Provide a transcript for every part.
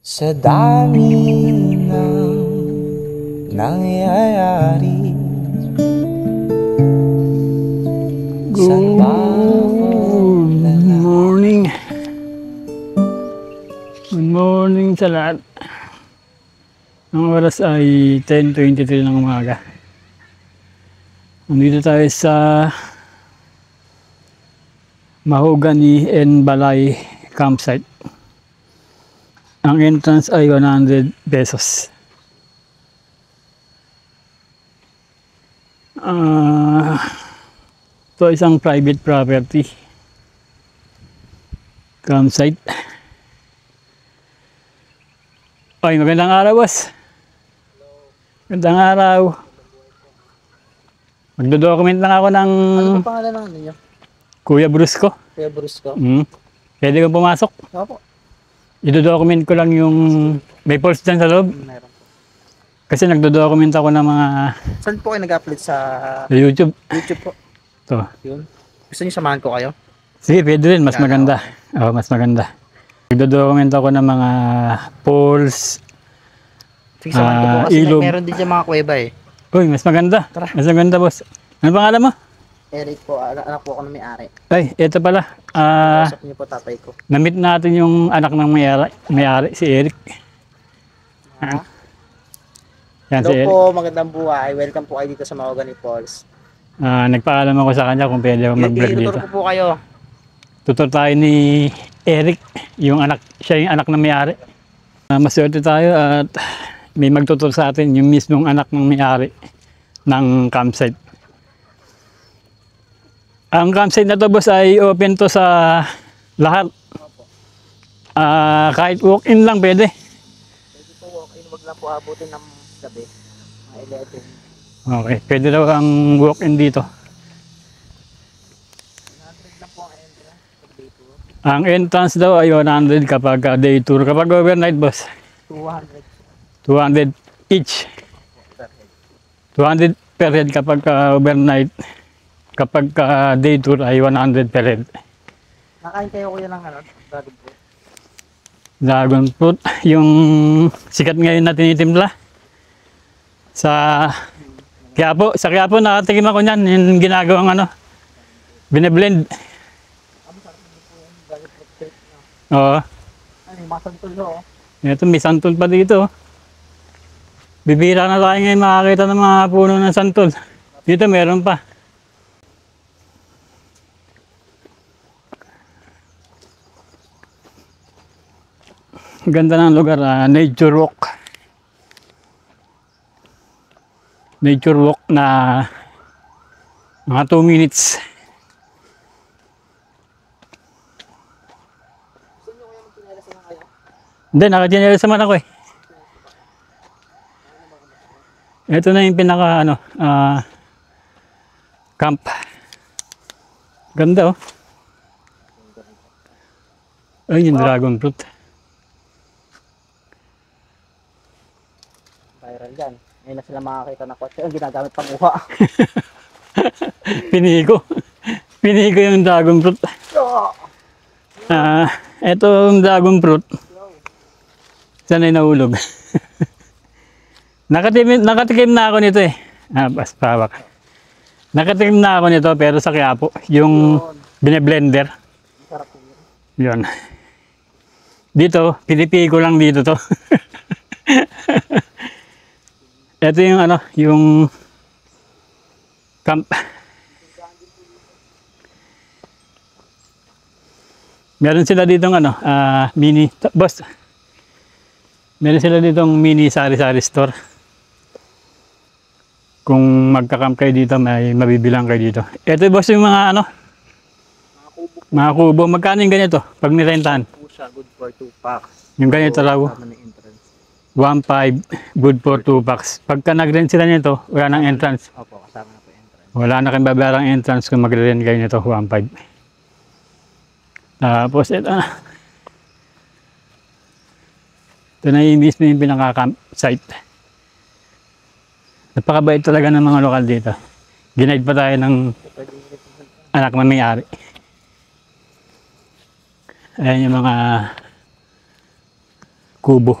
Sa dami ng nangyayari sa bawat Good morning. Good morning sa lahat. Ang oras ay 10:23 ng umaga. Nandito tayo sa Mahogany and Balay campsite. Ang entrance ay 100 pesos. Ito isang private property campsite. Ay, magandang araw, boss. Magandang araw. Magdo-document lang ako ng Ano po pangalan ng ano niyo? Kuya Brusco. Kuya Brusco? Pwede kang pumasok. Opo. I-document ko lang yung may pulse dyan sa loob. Meron po. Kasi nagdo-document ako ng mga Saan po kayo nag-upload sa YouTube. YouTube po? Ito. Yun. Gusto niyo samahan ko kayo? Sige, pwede rin. Mas maganda. Oo, mas maganda. Nagdo-document ako ng mga pulse. Sige, samahan ko po kasi ilog. meron din dyan mga kuweba eh. Uy, mas maganda. Tara. Mas maganda, boss. Ano pangalan mo? Eric po, anak po ako ng may-ari. Ay, ito pala. Kausap niyo po tatay ko. Na-meet natin yung anak ng may-ari, si Eric. Ha? Yan, Hello si Eric. po, magandang buhay. Welcome po kayo dito sa Mahogany Falls. Nagpaalam ako sa kanya kung pwede ako mag-vlog dito. Ituturo ko po kayo. Tutor tayo ni Eric, siya yung anak ng may-ari. Maswerte tayo at may magtutur sa atin, yung mismong anak ng may-ari ng campsite. Ang campsite na to, boss, ay open to sa lahat. Kahit walk-in lang pwede. Pwede po walk-in, wag lang po abutin ng gabi. Mga 11. Okay, pwede daw ang walk-in dito. 100 lang po ang entrance. Pag day tour. Ang entrance daw ay 100 kapag day tour. Kapag overnight, boss, 200 200 each. per head. 200 per head kapag overnight. Kapag day tour ay 100 per head. Nakain kayo kuya ng ano? Dragon fruit? Dragon fruit, yung sikat ngayon na tinitimpla. Sa Quiapo, nakatikim ako niyan, yung ginagawang ano, bine-blend. Dragon fruit cake na. Oo. Ano yung masantol no? Ito, may santol pa dito. Bibira na tayo ngayon makakita ng mga puno ng santol. Dito meron pa. Ganda ng lugar, nature walk. Nature walk na mga 2 minutes. Gusto nyo kaya magpinalasan na kayo? Hindi, naka-general naman ako eh. Ito na yung pinaka camp. Ganda oh. Ay, yung dragon fruit. Viral dyan. Ngayon na sila makakita ng kotse. Ang ginagamit pang uha. Pinigo. Pinigo yung dragon fruit. Ito yung dragon fruit. Saan ay nahulog? Nakatikim na ako nito eh. Pawak. Nakatikim na ako nito pero sa Quiapo. Yung bine-blender. Sarap yun. Yun. Dito, pinipigo lang dito to. Ito yung ano, yung camp. Meron sila ditong ano, mini, boss. Meron sila ditong mini sari-sari store. Kung magka-camp kayo dito, may mabibilang kayo dito. Ito boss yung mga ano, mga kubo. Magkano yung ganito pag nirentahan? Po siya, good for 2 packs. Yung ganito raw. Kasama ng entrance. 1.5, good for 2 packs. Pagka nag-rent sila nito, wala nang entrance. Opo, kasama na po entrance. Wala na kayong babayarang entrance kung mag-rent kayo nito, 1.5. Tapos ito na. Ito na yung mismo yung pinaka-campsite. Napakabait talaga ng mga lokal dito. Ginaid pa tayo ng anak ng may-ari. Ayan yung mga kubo.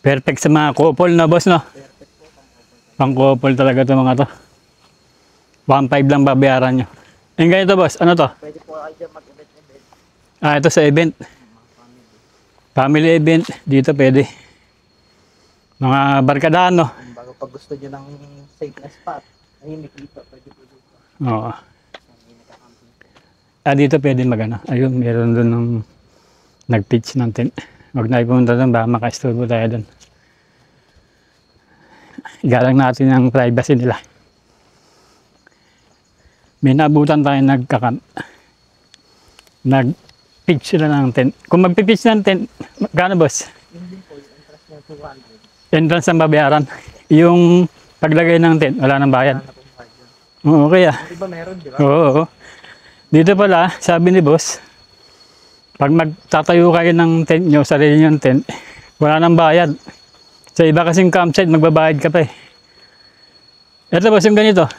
Perfect sa mga couple na boss, no? Pang couple talaga to mga to. 1.5 lang babayaran nyo. Yung ganito boss, ano to? Pwede po kayo dyan mag-event-event. Ah, ito sa event. Family event. Dito pwede. Mga barkadahan, no? Bago pag gusto nyo ng safe na spot, ayun, may dito. Pwede po dito. Oo. May nagka-camping po. Ah, dito pwede magano. Ayun, meron doon ng nag-pitch ng tent. Huwag na ipunta doon, baka maka-istorbo tayo doon. Igalang natin ang privacy nila. May naabutan tayo nag-pitch sila ng tent. Kung mag-pitch ng tent, gano'n boss? Hindi po, yung entrance niya 200. Entrance ang babayaran. Yung paglagay ng tent, wala nang bayad. Wala na pong card yun. Oo, kaya. Di ba meron, di ba? Oo. Dito pala, sabi ni boss, pag magtatayo kayo ng tent nyo, sarili nyo tent, wala nang bayad. Sa iba kasing campsite, magbabayad ka pa eh. Ito boss, yung ganito.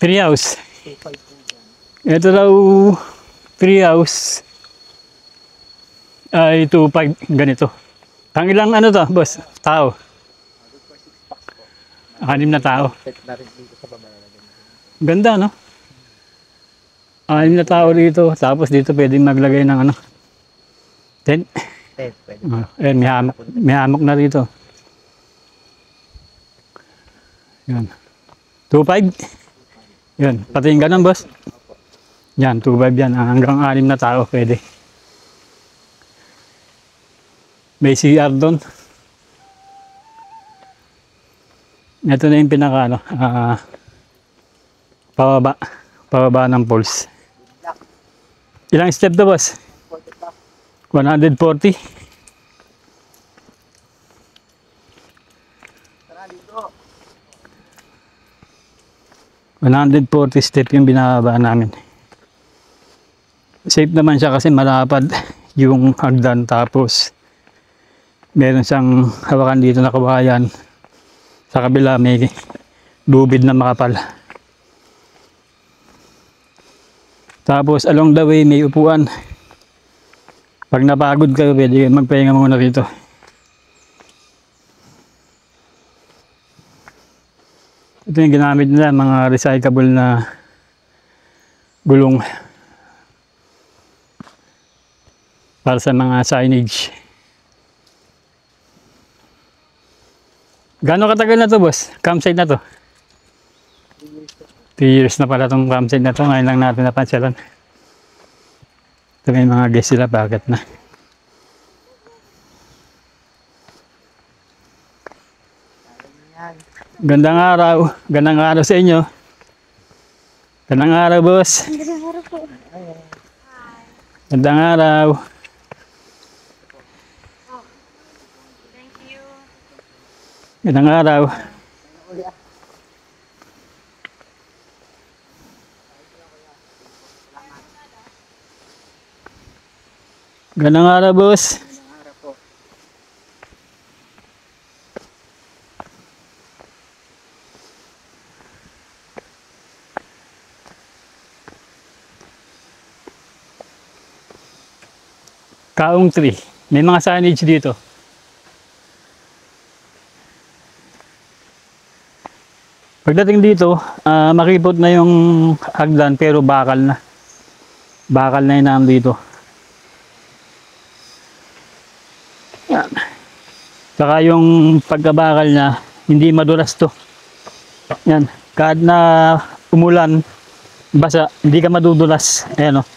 3 house. 2.5 po dyan. Ito daw, 3 house ay 2.5 ganito. Ang ilang ano to, boss? Tao. Good for 6 packs po. 6 na tao. Set na rin dito sa baba. Ganda, no? 6 na tao dito. Tapos dito pwedeng maglagay ng ano, tent. Tent, pwede. May hammock na rito. Yan. 2.5. Yan. Pati yung ganun, boss. Yan, 2.5 yan. Hanggang 6 na tao pwede. May CR doon. Ito na yung pinaka ano, pababa ng poles. Ilang step to boss? 140. Tara dito. 140 step yung binababa namin. Safe naman siya kasi malapad yung hagdan, tapos meron siyang hawakan dito na kawayan. Sa kabila may lubid na makapal. Tapos along the way may upuan. Pag napagod kayo, pwede magpahinga muna rito. Ito yung ginamit nila, mga recyclable na gulong para sa mga signage. Gano'ng katagal na to boss? Campsite na to? 2 years na pala itong campsite na to. Ngayon lang natin napansyalan. Ito may mga guest sila, bakit na. Yan. Gandang araw. Gandang araw sa inyo. Gandang araw boss. Gandang araw. Gandang araw. Gandang araw boss. Harap po. Kaong tree. May mga signage dito. Pagdating dito, makipot na yung hagdan pero bakal na. Bakal na yun dito. Yan. Saka yung pagkabakal niya, hindi madulas to. Yan. Kahit na umulan, basa, hindi ka madudulas. Ayan o.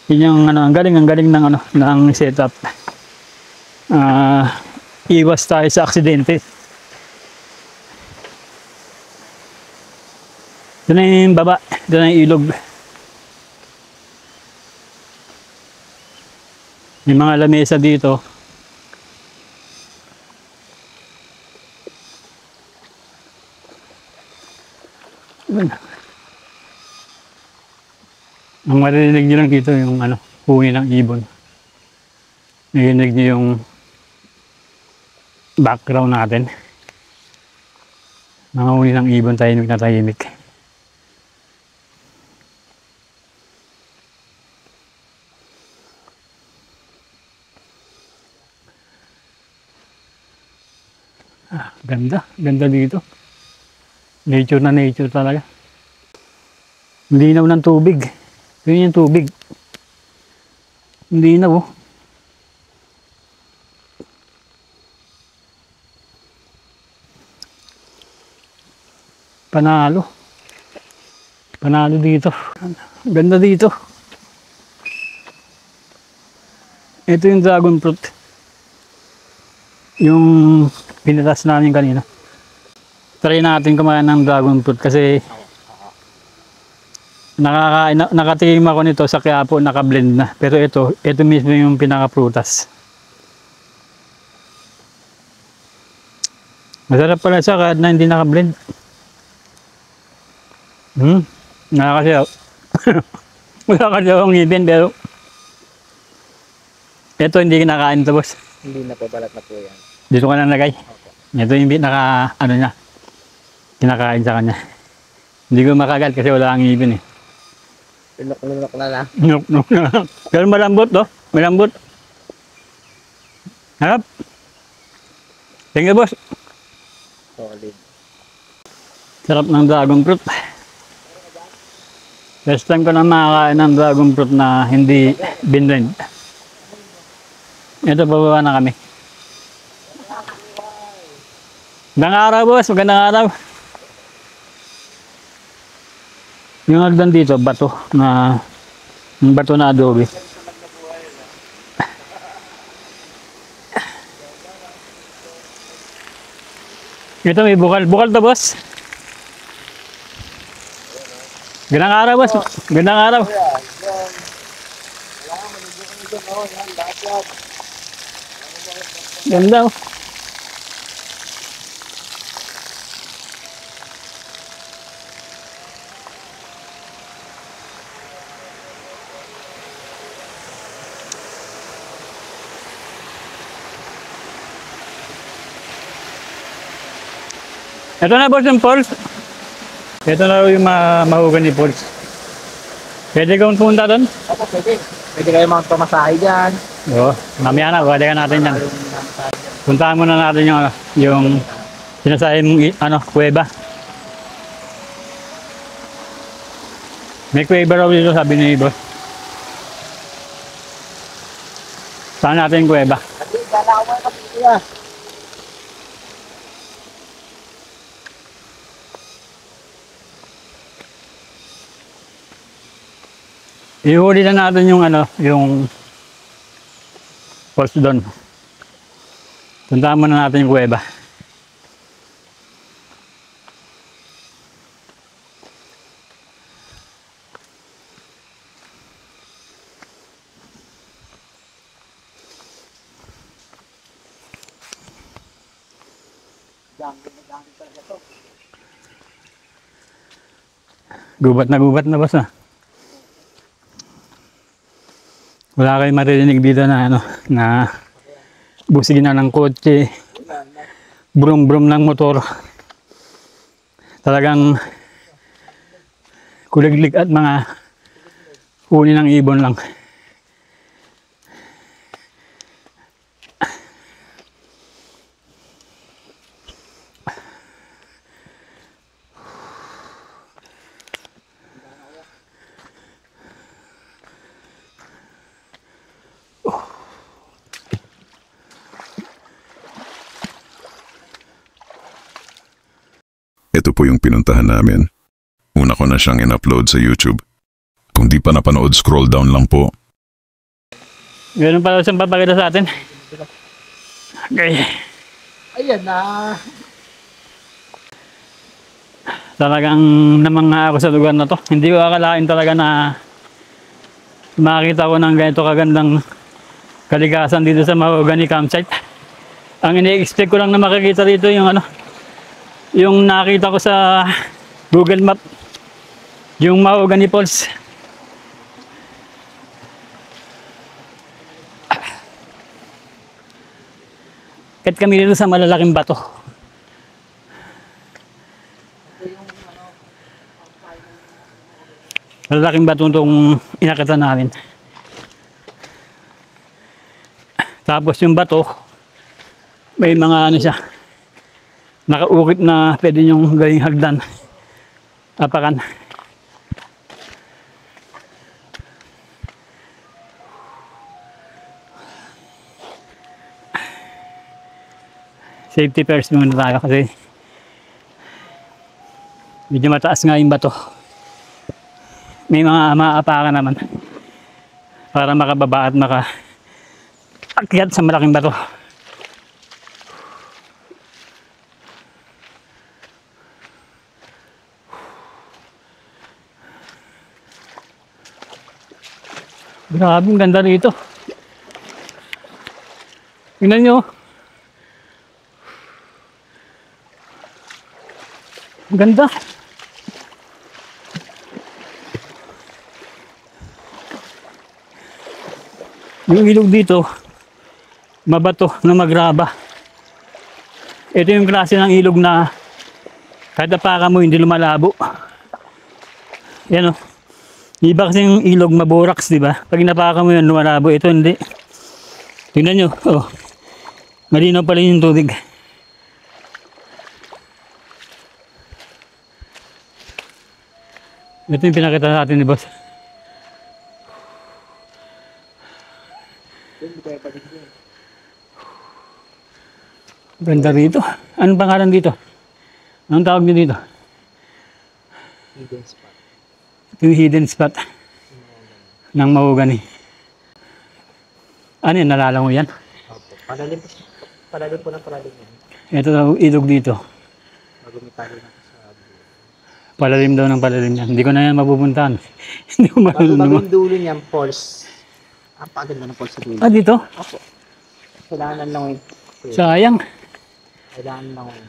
Yun yung ano, ang galing ng ano, ng setup. Iwas tayo sa aksidente. Ito na yung baba, ito na yung ilog. May mga lamesa dito. Ang maririnig nyo lang dito yung ano, huni ng ibon. Narinig nyo yung background natin. Mga huni ng ibon, tahimik na tahimik. Ganda. Ganda dito. Nature na nature talaga. Linaw ng tubig. Yun yung tubig. Linaw oh. Panalo. Panalo dito. Ganda dito. Ito yung dragon fruit. Yung pinitas namin kanina. Try natin kumain ng dragon fruit kasi nakatikim ako nito sa Quiapo, naka-blend na. Pero ito mismo yung pinaka-prutas. Masarap pala siya kahit na hindi naka-blend. Nakakasiyaw. Wala kasi akong ngipin pero ito hindi kinakain ito, boss. Hindi na po, balat na po yan. Dito ka na lagay. Ito yung niya, kinakain sa kanya. Hindi ko makagat kasi wala akong ngipin eh. Lunok na lang. Nuk na lang. Pero malambot, no? Malambot. Harap. Tingnan, boss. Solid. Sarap ng dragon fruit. First time ko na makakain ng dragon fruit na hindi binblend. Ito, bababa na kami. Magandang araw, boss. Magandang araw. Yung hagdan dito, bato na adobe. Ito may bukal. Bukal to, boss. Gandang araw, boss. Gandang araw. Ganda, oh. Ito na, boss, yung falls. Ito na yung mahugan ni falls. Pwede kong punta doon? Opo, pwede. Pwede kayo mga pamasahe dyan. Oo, mamaya na, pwede ka natin yan. Puntahan muna natin yung sinasabi mong kuweba. May kuweba raw dito, sabi ni boss. Saan natin yung kuweba? Kasi dalawa na po kuya. Ihuli na natin yung yung falls doon. Puntahan muna natin yung kuweba. Gubat na boss na. Wala kayong maririnig dito na na busigin na ng kotse, brum-brum ng motor. Talagang kuliglig at mga huni ng ibon lang. Ito po yung pinuntahan namin. Una ko na siyang in-upload sa YouTube. Kung di pa napanood, scroll down lang po. Ganun pala siyang papakita sa atin. Okay. Ayan na. Talagang namangha ako sa lugar na to. Hindi ko akalain talaga na makakita ko ng ganito kagandang kalikasan dito sa Mahogany Campsite. Ang ini-expect ko lang na makikita dito yung yung nakita ko sa Google Map, yung Mahogany Falls. Kahit kami dito sa malalaking bato. Malalaking bato itong inakita namin. Tapos yung bato, may mga siya, nakaukit na pwede nyong gawing hagdan. Apakan. Safety first muna tayo kasi medyo mataas nga yung bato. May mga maapakan naman para makababa at makaakyat sa malaking bato. Grabe, ang ganda rito. Tingnan nyo. Ang ganda. Yung ilog dito, mabato na magraba. Ito yung klase ng ilog na kahit apakan mo hindi lumalabo. Yan o. Iba kasi yung ilog maborax, di ba? Pag napakan mo yan, lumalabo. Ito hindi. Tingnan nyo. Oh. Malinaw pala yung tubig. Ito yung pinakita natin ni boss. Ganda rito. Anong pangalan dito? Anong tawag nyo dito? Hidden spot. Yung hidden spot ng mahogany. Ano yan? Nalala mo yan? Opo. Palalim po ng palalim yan. Ito daw ilog dito. Bago may tali na sa Palalim daw ng palalim yan. Hindi ko na yan mapupuntahan. Hindi ko bago marunong. yung dulo niyan, falls. Ang paganda ng falls sa dulo. Ah, dito? Opo. Kailangan lang yun. Sayang. Kailangan lang yun.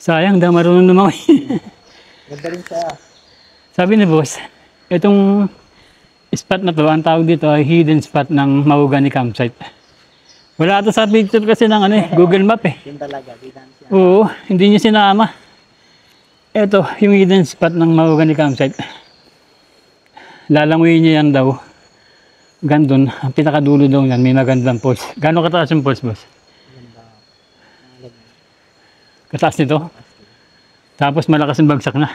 Sayang, daw marunong naman. Ganda rin siya. Sabi ni boss, itong spot na to, ang tawag dito ay hidden spot ng mahogany campsite. Wala ito sa picture kasi ng Google Map eh. Yun talaga. Bilang siya. Oo, hindi niya sinama. Ito, yung hidden spot ng mahogany campsite. Lalanguyin niya yan daw. Gandun, ang pinakadulo daw yan, may magandang falls. Gano'ng kataas yung falls, boss? Ganda. Kataas nito? Tapos malakas yung bagsak na.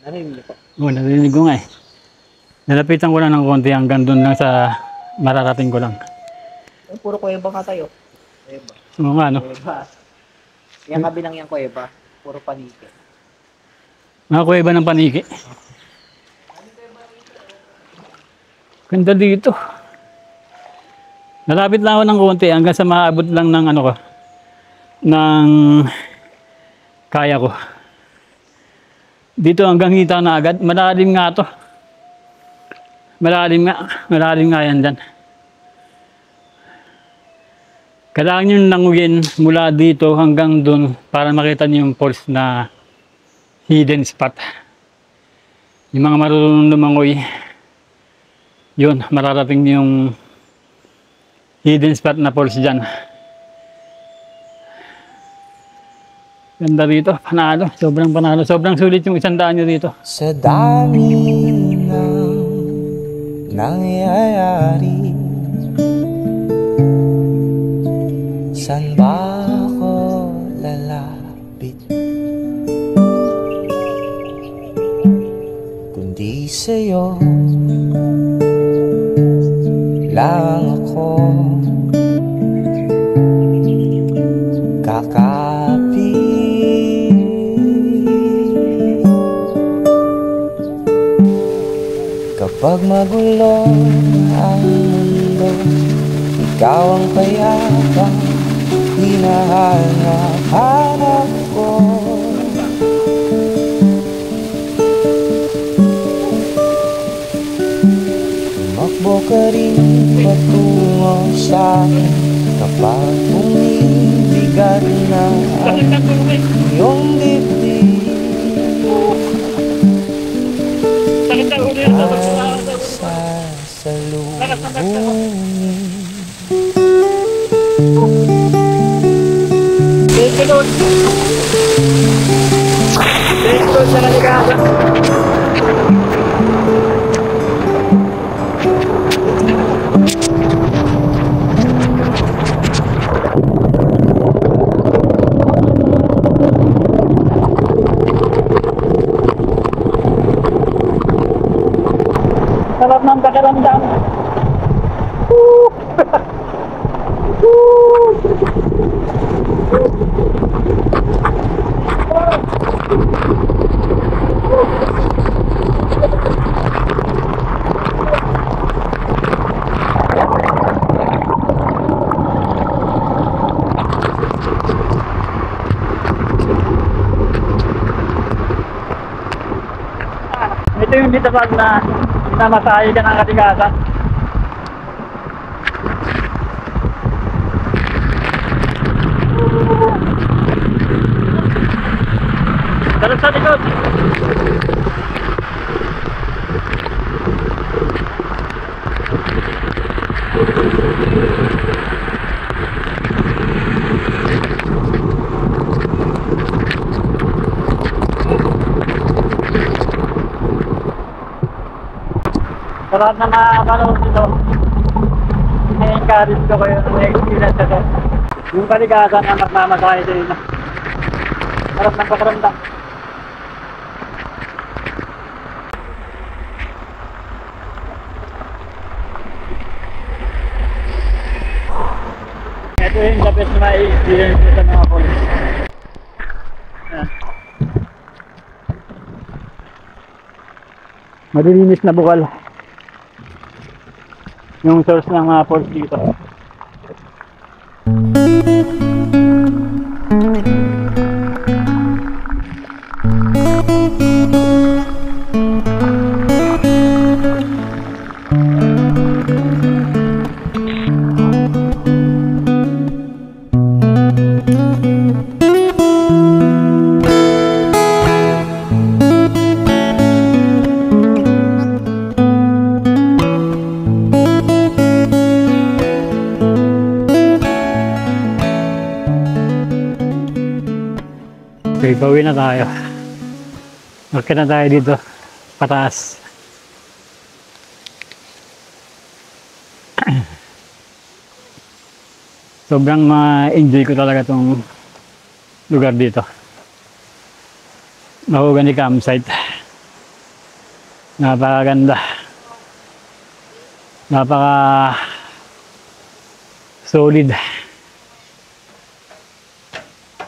Narinig niyo po. Oo, narinig ko nga eh. Nalapitan ko lang ng konti hanggang doon lang sa mararating ko lang. Puro kuweba ka tayo. Kuweba. Oo nga, no? Kuweba. Yung kabilang yung kuweba. Puro panike. Mga kuweba ng paniki. Ganda dito. Nalapit lang ako ng konti hanggang sa maabot lang ng ng kaya ko. Dito hanggang hita na agad. Malalim nga to. Malalim nga yan dyan. Kailangan nyo languyin mula dito hanggang dun para makita nyo yung falls na hidden spot. Yung mga marunong lumangoy, yun, mararating nyo yung hidden spot na falls dyan. Ganda dito, panalo, sobrang panalo. Sobrang sulit yung 100 nyo dito. Sa dami ng nangyayari, saan ba ako lalapit? Kundi sa'yo lang ako kakapit. Kapag magulo ang mundo, ikaw ang payapang hinahanap ko. Tumakbo ka rin patungo sa'kin kapag bumibigat na ang iyong dibdib. Sasalubungin. Thank you, Lord. Thank you, Lord, sa naligaya. yung dito pag na namasahe ka ng katigasan. Talog sa likod. Sa lahat na makakanood dito, i-encourage ko kayo ng experience ito. Yung kaligasan na magmamasahe sa inyo. Harap ng pakaramdam. Ito yung the best na ma-experience sa mga polis. Ayan. Malilinis na bukal yung source ng mga poles dito. Okay, bawi na tayo. Okay na tayo dito, pataas. Sobrang ma-enjoy ko talaga tong lugar dito. Mahogany campsite. Napakaganda. Napaka solid.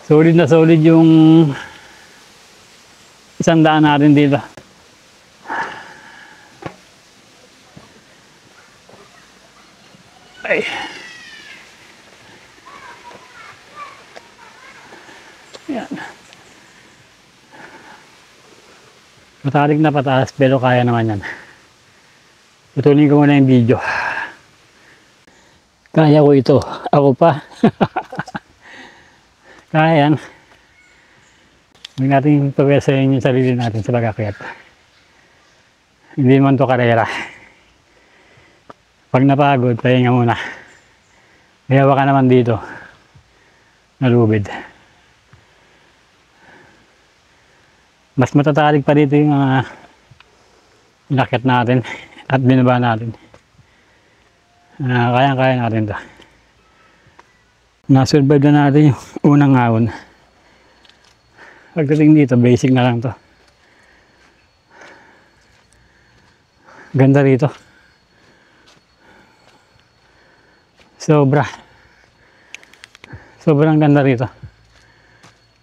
Solid na solid yung isang daan natin dito. Ay. Yan. Matarik na pataas pero kaya naman yan. Putulin ko muna yung video. Kaya ko ito. Ako pa. Kaya yan. Huwag natin pawesayin yung sarili natin sa pag-akyat. Hindi man to karera. Pag napagod, pahinga muna. Hayawa ka naman dito. Nalubid. Mas matatalig pa dito yung inakyat natin at binaba natin. Kaya-kaya natin to. Na-survive na natin yung unang ahon. Pagdating dito, basic na lang to. Ganda rito. Sobrang ganda rito.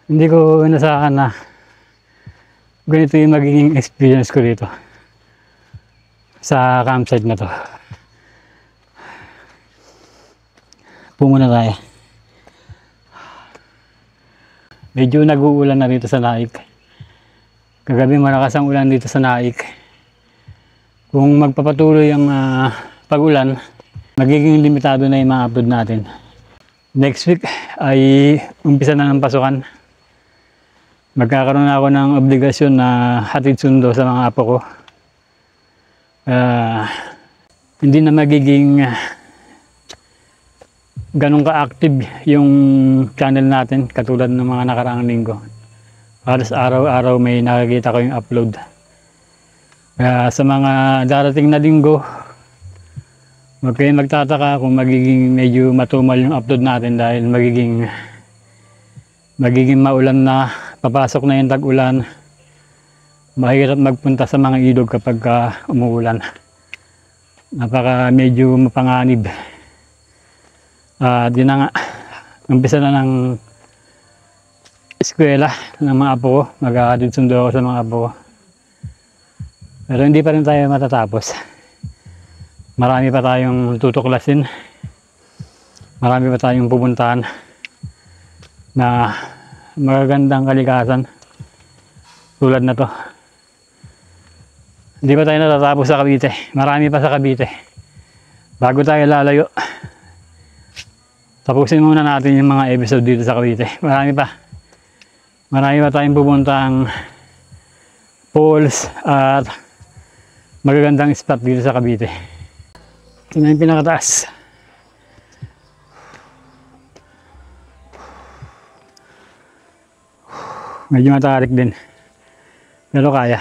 Hindi ko inasahan na ganito yung magiging experience ko dito sa campsite na to. Pumuna tayo. Medyo nag-uulan na dito sa Naik. Kagabi malakas ang ulan dito sa Naik. Kung magpapatuloy ang pag-ulan, magiging limitado na yung mga upload natin. Next week ay umpisa na ng pasukan. Magkakaroon na ako ng obligasyon na hatid sundo sa mga apo ko. Hindi na magiging ganun ka-active yung channel natin katulad ng mga nakaraang linggo. Halos araw-araw may nakikita ko yung upload. Kaya sa mga darating na linggo, huwag kayong magtataka kung magiging medyo matumal yung upload natin dahil magiging maulan na, papasok na yung tag-ulan. Mahirap magpunta sa mga ilog kapag umuulan. Medyo mapanganib. Di na nga, umpisa na ng eskwela ng mga apo ko. Mag-aadid sundo ako sa mga apo ko. Pero hindi pa rin tayo matatapos. Marami pa tayong tutuklasin. Marami pa tayong pupuntahan na magagandang kalikasan tulad na to. Hindi pa tayo natatapos sa Cavite. Marami pa sa Cavite. Bago tayo lalayo, tapusin muna natin yung mga episode dito sa Cavite. Marami pa. Marami pa tayong pupuntang falls at magagandang spot dito sa Cavite. Ito na yung pinakataas. Medyo matarik din. Pero kaya.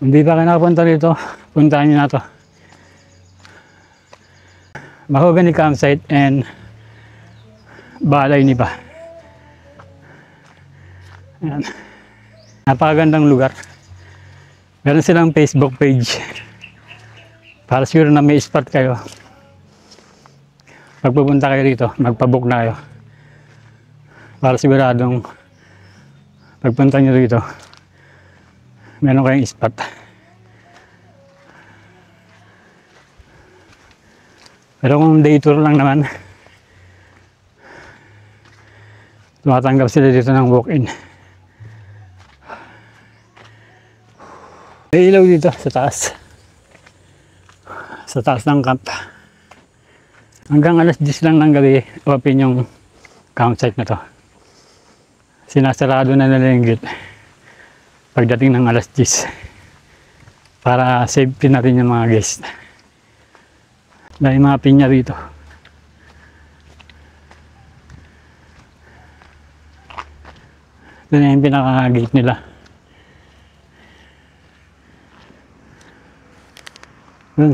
Hindi pa kayo nakapunta dito, puntahan nyo na to. Mahogany campsite and Balay Niba. Ayan. Napakagandang lugar. Meron silang Facebook page. Para siguro na may spot kayo. Pag pupunta kayo dito, magpabook na kayo. Para siguradong pagpunta nyo dito, meron kayong spot. Pero kung day tour lang naman, tumatanggap sila dito ng walk-in. May ilaw dito sa taas. Sa taas ng camp. Hanggang alas 10 lang ng gabi, open yung campsite na to. Sinasarado na nila yung gate pagdating ng alas 10 para safety natin yung mga guests. Dahil mga pinya rito. Ito na yung pinaka-gate nila.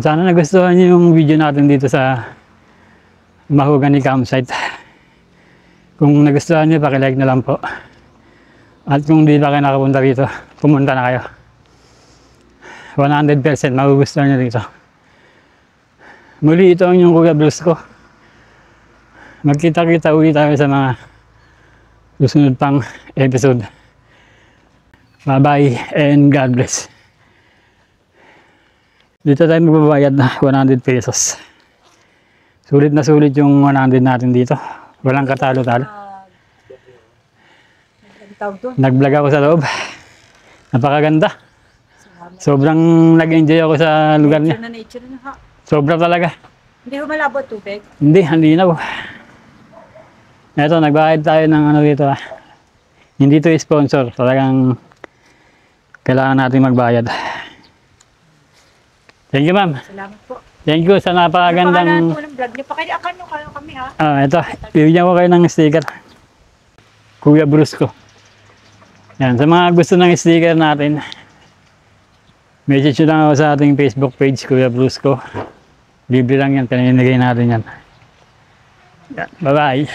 Sana nagustuhan niyo yung video natin dito sa Mahogany Campsite. Kung nagustuhan niyo, paki-like na lang po. At kung di pa kayo nakapunta dito, pumunta na kayo. 100% magugustuhan niyo dito. Muli, ito ang yung Kuya Blues ko. Magkita-kita ulit tayo sa mga susunod pang episode. Bye-bye and God bless. Dito tayo magbabayad na 100 pesos. Sulit na sulit yung 100 natin dito. Walang katalo-talo. Nag-vlog ako sa loob. Napakaganda. Sobrang nag-enjoy ako sa lugar niya. Nature na ha. Sobra talaga. Hindi ko malabo tubig. Hindi na po. Eto, nagbayad tayo ng ano dito ah. Hindi to sponsor. Talagang kailangan natin magbayad. Thank you, ma'am. Salamat po. Thank you sa napakagandang... Ano po ng vlog niyo? Pakilakaano kayo kami ha. Ito, bibigyan ko kayo ng sticker. Kuya Bruce ko. Yan, sa mga gusto ng sticker natin, message nyo lang ako sa ating Facebook page, Kuya Bruce ko. Libre lang yan, pinamimigay natin yan. Yan, bye-bye.